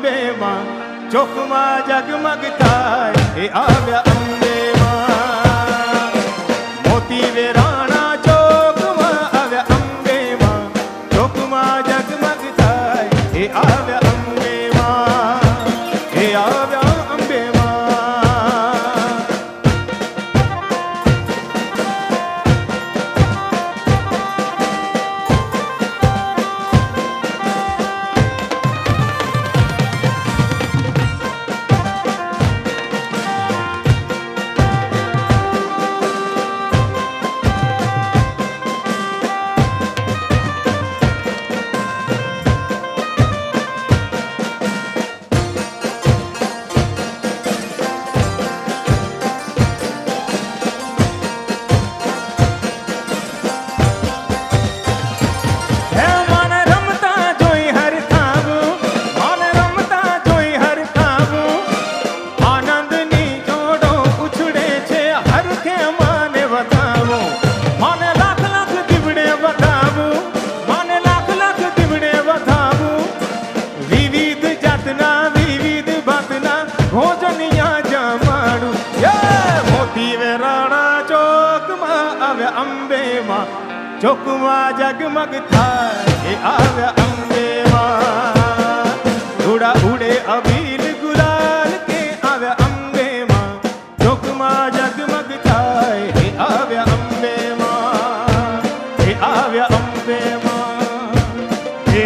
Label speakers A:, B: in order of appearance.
A: અંબે માં ચોકમાં જગમગ થાય એ આવ્યા અંબે માં મોતી વેરાણા ચોકમાં આવ્યા અંબે માં ચોકમાં જગમગ થાય એ આવ્યા અંબે માં એ આવ્યા અંબે માં અંબે માં ચોકમાં જગમગ થાય એ આવ્યા અંબે માં ઉડા ઉડે અબીલ ગુલાલ કે આવ્યા અંબે માં ચોકમાં જગમગ થાય એ આવ્યા અંબે માં એ આવ્યા અંબે માં એ